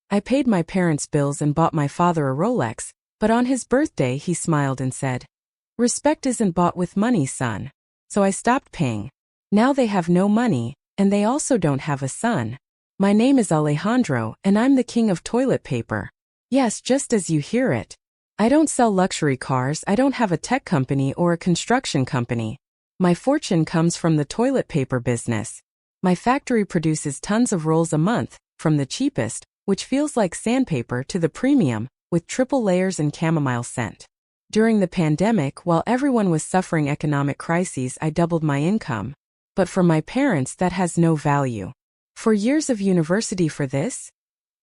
I paid my parents' bills and bought my father a Rolex, but on his birthday he smiled and said, "Respect isn't bought with money, son." So I stopped paying. Now they have no money, and they also don't have a son. My name is Alejandro, and I'm the king of toilet paper. Yes, just as you hear it. I don't sell luxury cars, I don't have a tech company or a construction company. My fortune comes from the toilet paper business. My factory produces tons of rolls a month, from the cheapest, which feels like sandpaper, to the premium, with triple layers and chamomile scent. During the pandemic, while everyone was suffering economic crises, I doubled my income. But for my parents, that has no value. 4 years of university for this?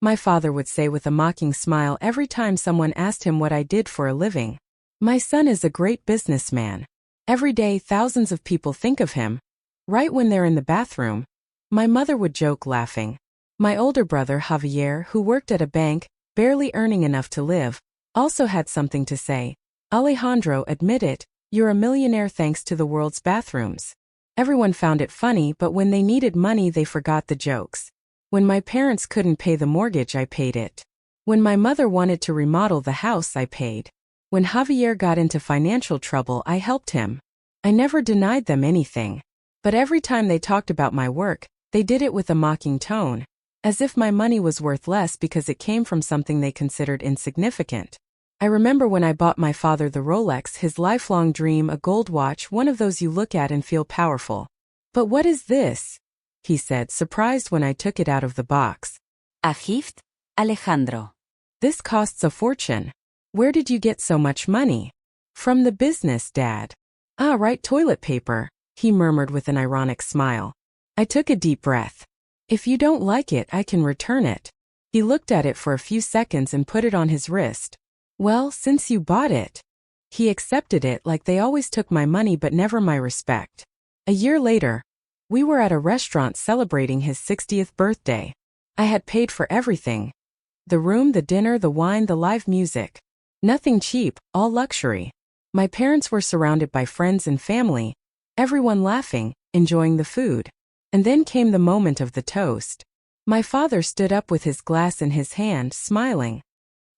My father would say with a mocking smile every time someone asked him what I did for a living. My son is a great businessman. Every day thousands of people think of him. Right when they're in the bathroom, my mother would joke, laughing. My older brother Javier, who worked at a bank, barely earning enough to live, also had something to say. "Alejandro, admit it, you're a millionaire thanks to the world's bathrooms." Everyone found it funny, but when they needed money they forgot the jokes. When my parents couldn't pay the mortgage, I paid it. When my mother wanted to remodel the house, I paid. When Javier got into financial trouble, I helped him. I never denied them anything. But every time they talked about my work, they did it with a mocking tone, as if my money was worth less because it came from something they considered insignificant. I remember when I bought my father the Rolex, his lifelong dream, a gold watch, one of those you look at and feel powerful. "But what is this?" he said, surprised when I took it out of the box. A gift, Alejandro. "This costs a fortune. Where did you get so much money?" "From the business, Dad." "Ah, right, toilet paper," he murmured with an ironic smile. I took a deep breath. "If you don't like it, I can return it." He looked at it for a few seconds and put it on his wrist. "Well, since you bought it." He accepted it like they always took my money but never my respect. A year later, we were at a restaurant celebrating his 60th birthday. I had paid for everything. The room, the dinner, the wine, the live music. Nothing cheap, all luxury. My parents were surrounded by friends and family, everyone laughing, enjoying the food. And then came the moment of the toast. My father stood up with his glass in his hand, smiling.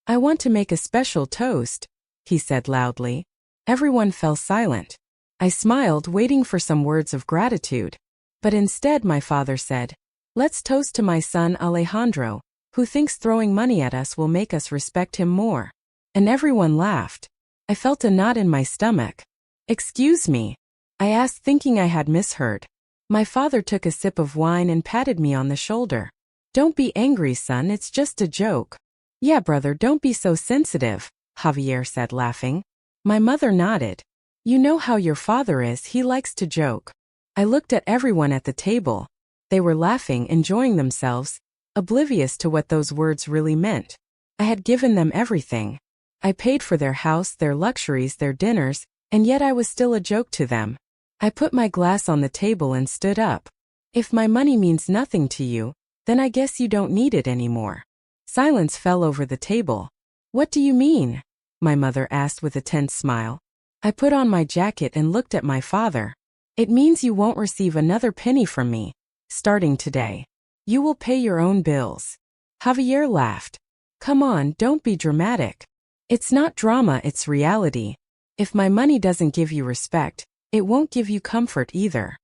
"I want to make a special toast," he said loudly. Everyone fell silent. I smiled, waiting for some words of gratitude. But instead my father said, "Let's toast to my son Alejandro, who thinks throwing money at us will make us respect him more." And everyone laughed. I felt a knot in my stomach. "Excuse me?" I asked, thinking I had misheard. My father took a sip of wine and patted me on the shoulder. "Don't be angry, son, it's just a joke." "Yeah, brother, don't be so sensitive," Javier said, laughing. My mother nodded. "You know how your father is, he likes to joke." I looked at everyone at the table. They were laughing, enjoying themselves, oblivious to what those words really meant. I had given them everything. I paid for their house, their luxuries, their dinners, and yet I was still a joke to them. I put my glass on the table and stood up. "If my money means nothing to you, then I guess you don't need it anymore." Silence fell over the table. "What do you mean?" my mother asked with a tense smile. I put on my jacket and looked at my father. "It means you won't receive another penny from me, starting today. You will pay your own bills." Javier laughed. "Come on, don't be dramatic." "It's not drama, it's reality. If my money doesn't give you respect, it won't give you comfort either."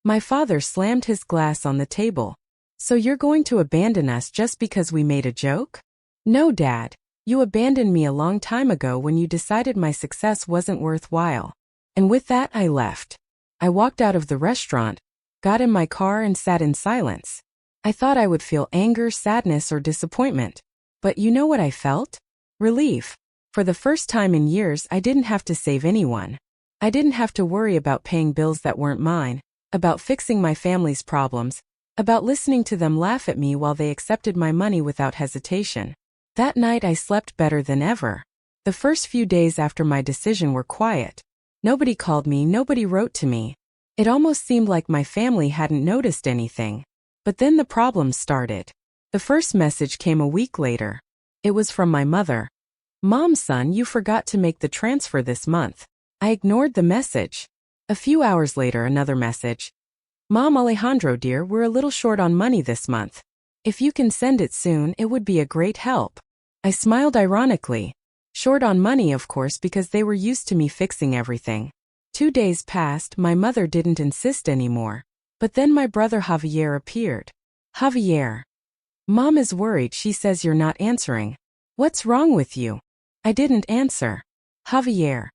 My father slammed his glass on the table. "So you're going to abandon us just because we made a joke?" "No, Dad. You abandoned me a long time ago when you decided my success wasn't worthwhile." And with that I left. I walked out of the restaurant, got in my car and sat in silence. I thought I would feel anger, sadness, or disappointment. But you know what I felt? Relief. For the first time in years, I didn't have to save anyone. I didn't have to worry about paying bills that weren't mine, about fixing my family's problems, about listening to them laugh at me while they accepted my money without hesitation. That night I slept better than ever. The first few days after my decision were quiet. Nobody called me, nobody wrote to me. It almost seemed like my family hadn't noticed anything. But then the problems started. The first message came a week later. It was from my mother. "Mom, son, you forgot to make the transfer this month." I ignored the message. A few hours later, another message. "Mom, Alejandro dear, we're a little short on money this month." If you can send it soon, it would be a great help. I smiled ironically. Short on money, of course, because they were used to me fixing everything. 2 days passed, my mother didn't insist anymore. But then my brother Javier appeared. Javier. Mom is worried, she says you're not answering. What's wrong with you? I didn't answer. Javier.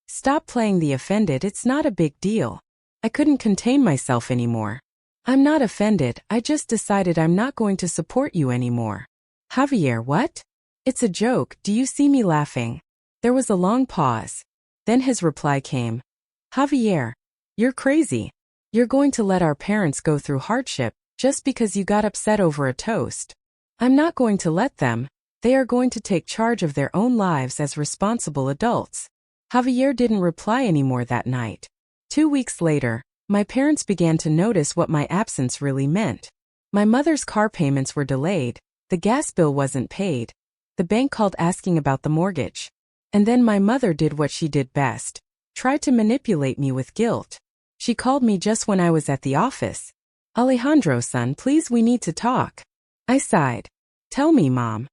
Stop playing the offended, it's not a big deal. I couldn't contain myself anymore. I'm not offended, I just decided I'm not going to support you anymore. Javier, what? It's a joke, do you see me laughing? There was a long pause. Then his reply came. Javier. You're crazy. You're going to let our parents go through hardship just because you got upset over a toast. I'm not going to let them. They are going to take charge of their own lives as responsible adults. Javier didn't reply anymore that night. 2 weeks later, my parents began to notice what my absence really meant. My mother's car payments were delayed, the gas bill wasn't paid, the bank called asking about the mortgage. And then my mother did what she did best, tried to manipulate me with guilt. She called me just when I was at the office. Alejandro, son, please, we need to talk. I sighed. Tell me, Mom.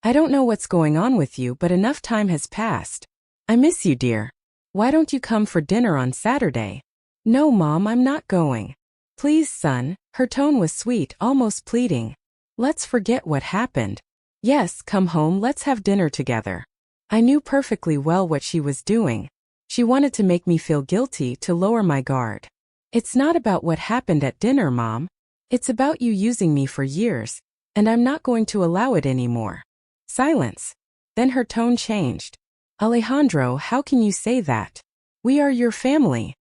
I don't know what's going on with you, but enough time has passed. I miss you, dear. Why don't you come for dinner on Saturday? No, Mom, I'm not going. Please, son. Her tone was sweet, almost pleading. Let's forget what happened. Yes, come home, let's have dinner together. I knew perfectly well what she was doing. She wanted to make me feel guilty, to lower my guard. It's not about what happened at dinner, Mom. It's about you using me for years, and I'm not going to allow it anymore. Silence. Then her tone changed. Alejandro, how can you say that? We are your family.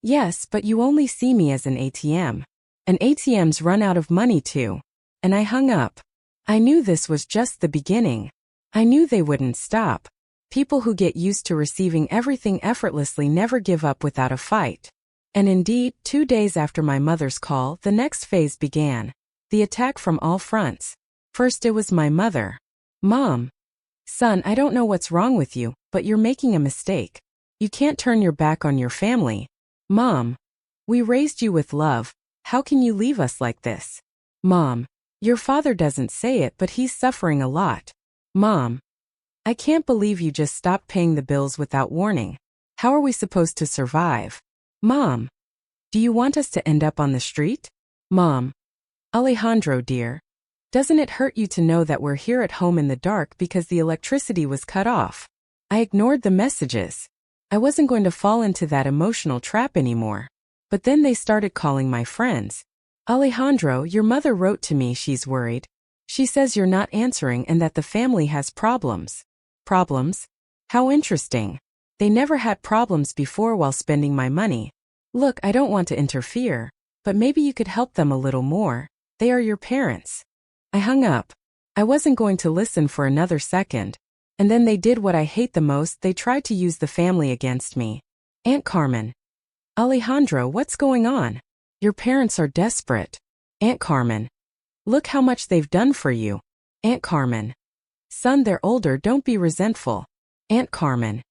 Yes, but you only see me as an ATM. And ATMs run out of money too. And I hung up. I knew this was just the beginning. I knew they wouldn't stop. People who get used to receiving everything effortlessly never give up without a fight. And indeed, 2 days after my mother's call, the next phase began. The attack from all fronts. First it was my mother. Mom. Son, I don't know what's wrong with you, but you're making a mistake. You can't turn your back on your family. Mom. We raised you with love. How can you leave us like this? Mom. Your father doesn't say it, but he's suffering a lot. Mom. I can't believe you just stopped paying the bills without warning. How are we supposed to survive? Mom. Do you want us to end up on the street? Mom. Alejandro, dear. Doesn't it hurt you to know that we're here at home in the dark because the electricity was cut off? I ignored the messages. I wasn't going to fall into that emotional trap anymore. But then they started calling my friends. Alejandro, your mother wrote to me, she's worried. She says you're not answering and that the family has problems. Problems? How interesting. They never had problems before while spending my money. Look, I don't want to interfere, but maybe you could help them a little more. They are your parents. I hung up. I wasn't going to listen for another second. And then they did what I hate the most, they tried to use the family against me. Aunt Carmen. Alejandro, what's going on? Your parents are desperate. Aunt Carmen. Look how much they've done for you. Aunt Carmen. Son, they're older, don't be resentful. Aunt Carmen.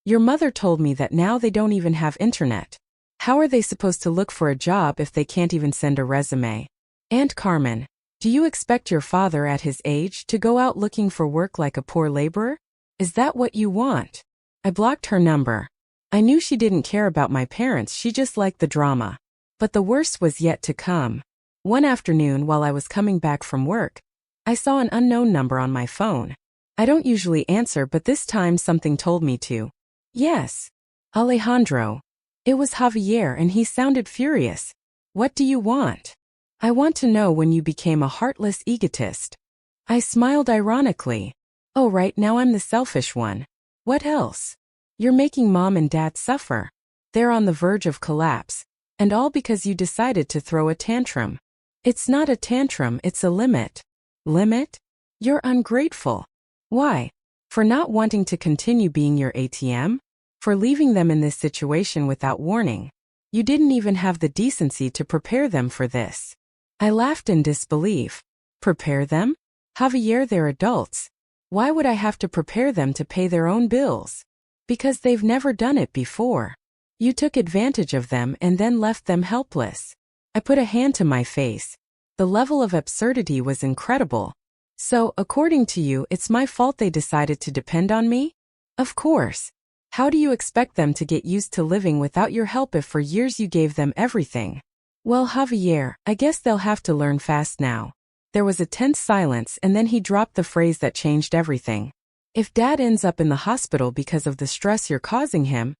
Your mother told me that now they don't even have internet. How are they supposed to look for a job if they can't even send a resume? Aunt Carmen. Do you expect your father at his age to go out looking for work like a poor laborer? Is that what you want? I blocked her number. I knew she didn't care about my parents, she just liked the drama. But the worst was yet to come. One afternoon while I was coming back from work, I saw an unknown number on my phone. I don't usually answer, but this time something told me to. Yes. Alejandro. It was Javier and he sounded furious. What do you want? I want to know when you became a heartless egotist. I smiled ironically. Oh, right, now I'm the selfish one. What else? You're making Mom and Dad suffer. They're on the verge of collapse. And all because you decided to throw a tantrum. It's not a tantrum, it's a limit. Limit? You're ungrateful. Why? For not wanting to continue being your ATM? For leaving them in this situation without warning. You didn't even have the decency to prepare them for this. I laughed in disbelief. Prepare them? Javier, they're adults. Why would I have to prepare them to pay their own bills? Because they've never done it before. You took advantage of them and then left them helpless. I put a hand to my face. The level of absurdity was incredible. So, according to you, it's my fault they decided to depend on me? Of course. How do you expect them to get used to living without your help if for years you gave them everything? Well, Javier, I guess they'll have to learn fast now. There was a tense silence and then he dropped the phrase that changed everything. If Dad ends up in the hospital because of the stress you're causing him,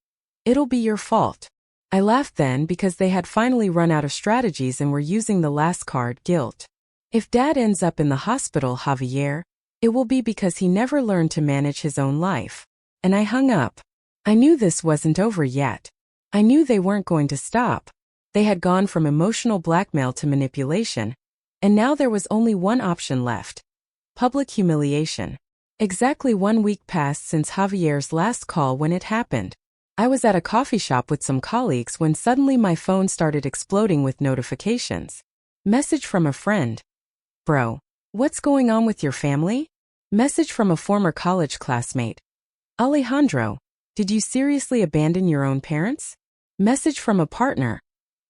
it'll be your fault. I laughed then because they had finally run out of strategies and were using the last card, guilt. If Dad ends up in the hospital, Javier, it will be because he never learned to manage his own life. And I hung up. I knew this wasn't over yet. I knew they weren't going to stop. They had gone from emotional blackmail to manipulation, and now there was only one option left. Public humiliation. Exactly 1 week passed since Javier's last call when it happened. I was at a coffee shop with some colleagues when suddenly my phone started exploding with notifications. Message from a friend. Bro, what's going on with your family? Message from a former college classmate. Alejandro, did you seriously abandon your own parents? Message from a partner.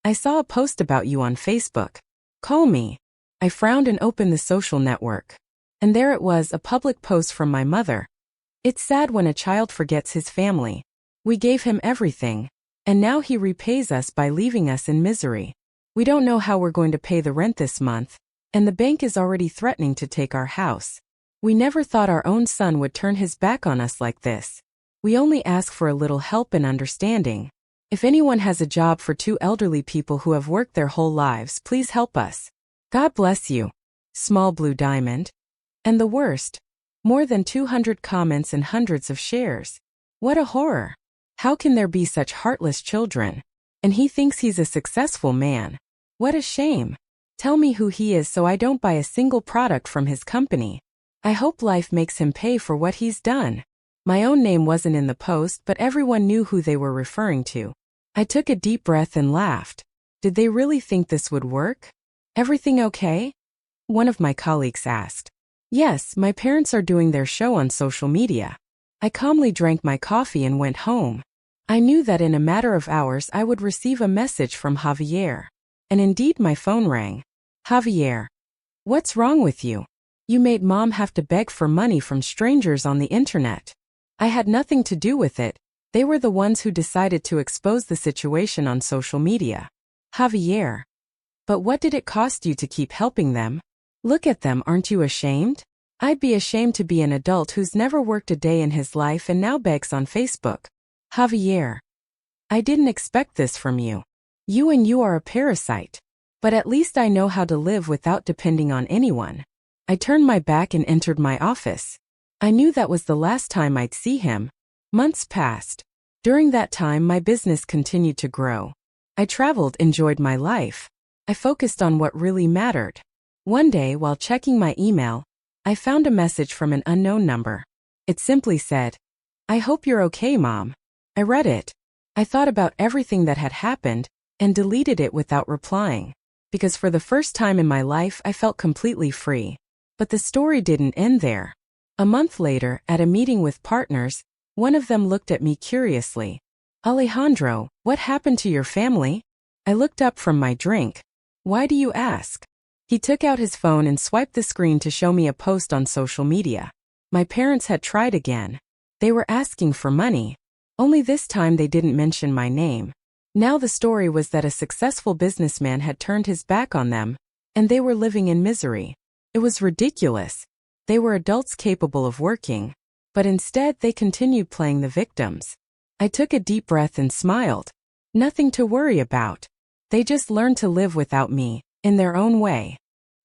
I saw a post about you on Facebook. Call me. I frowned and opened the social network. And there it was, a public post from my mother. It's sad when a child forgets his family. We gave him everything. And now he repays us by leaving us in misery. We don't know how we're going to pay the rent this month, and the bank is already threatening to take our house. We never thought our own son would turn his back on us like this. We only ask for a little help and understanding. If anyone has a job for 2 elderly people who have worked their whole lives, please help us. God bless you. Small blue diamond. And the worst, more than 200 comments and hundreds of shares. What a horror. How can there be such heartless children? And he thinks he's a successful man. What a shame. Tell me who he is so I don't buy a single product from his company. I hope life makes him pay for what he's done. My own name wasn't in the post, but everyone knew who they were referring to. I took a deep breath and laughed. Did they really think this would work? Everything okay? One of my colleagues asked. Yes, my parents are doing their show on social media. I calmly drank my coffee and went home. I knew that in a matter of hours I would receive a message from Javier. And indeed my phone rang. Javier. What's wrong with you? You made Mom have to beg for money from strangers on the internet. I had nothing to do with it. They were the ones who decided to expose the situation on social media. Javier. But what did it cost you to keep helping them? Look at them, aren't you ashamed? I'd be ashamed to be an adult who's never worked a day in his life and now begs on Facebook. Javier. I didn't expect this from you. You are a parasite. But at least I know how to live without depending on anyone. I turned my back and entered my office. I knew that was the last time I'd see him. Months passed. During that time my business continued to grow. I traveled, enjoyed my life. I focused on what really mattered. One day, while checking my email, I found a message from an unknown number. It simply said, "I hope you're okay, Mom." I read it. I thought about everything that had happened and deleted it without replying. Because for the first time in my life I felt completely free. But the story didn't end there. A month later, at a meeting with partners, one of them looked at me curiously. Alejandro, what happened to your family? I looked up from my drink. Why do you ask? He took out his phone and swiped the screen to show me a post on social media. My parents had tried again. They were asking for money. Only this time they didn't mention my name. Now the story was that a successful businessman had turned his back on them, and they were living in misery. It was ridiculous. They were adults capable of working, but instead they continued playing the victims. I took a deep breath and smiled. Nothing to worry about. They just learned to live without me, in their own way.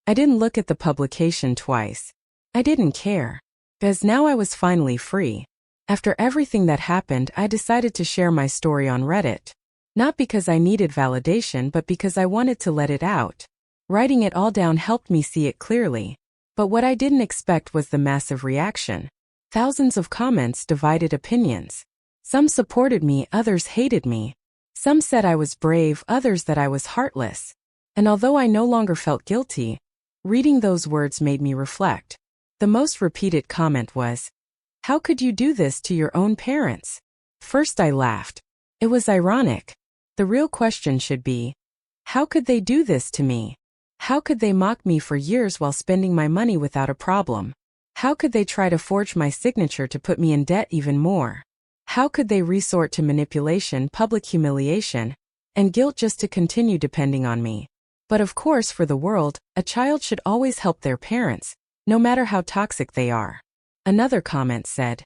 I didn't look at the publication twice. I didn't care. Because now I was finally free. After everything that happened, I decided to share my story on Reddit. Not because I needed validation, but because I wanted to let it out. Writing it all down helped me see it clearly. But what I didn't expect was the massive reaction. Thousands of comments, divided opinions. Some supported me, others hated me. Some said I was brave, others that I was heartless. And although I no longer felt guilty, reading those words made me reflect. The most repeated comment was, "How could you do this to your own parents?" First I laughed. It was ironic. The real question should be, how could they do this to me? How could they mock me for years while spending my money without a problem? How could they try to forge my signature to put me in debt even more? How could they resort to manipulation, public humiliation, and guilt just to continue depending on me? But of course, for the world, a child should always help their parents, no matter how toxic they are. Another comment said,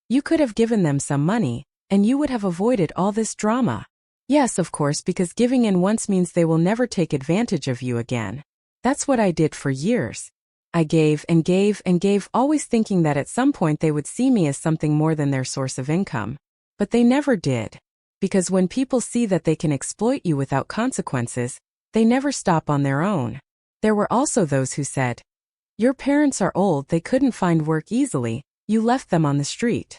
"You could have given them some money, and you would have avoided all this drama." Yes, of course, because giving in once means they will never take advantage of you again. That's what I did for years. I gave and gave and gave, always thinking that at some point they would see me as something more than their source of income. But they never did. Because when people see that they can exploit you without consequences, they never stop on their own. There were also those who said, "Your parents are old, they couldn't find work easily, you left them on the street."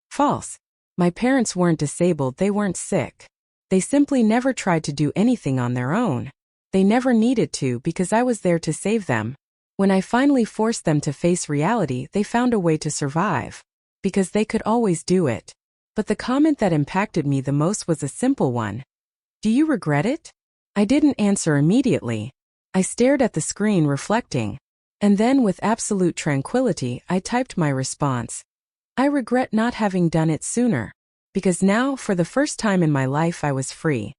False. My parents weren't disabled, they weren't sick. They simply never tried to do anything on their own. They never needed to because I was there to save them. When I finally forced them to face reality, they found a way to survive. Because they could always do it. But the comment that impacted me the most was a simple one. "Do you regret it?" I didn't answer immediately. I stared at the screen reflecting. And then with absolute tranquility, I typed my response. I regret not having done it sooner. Because now, for the first time in my life, I was free.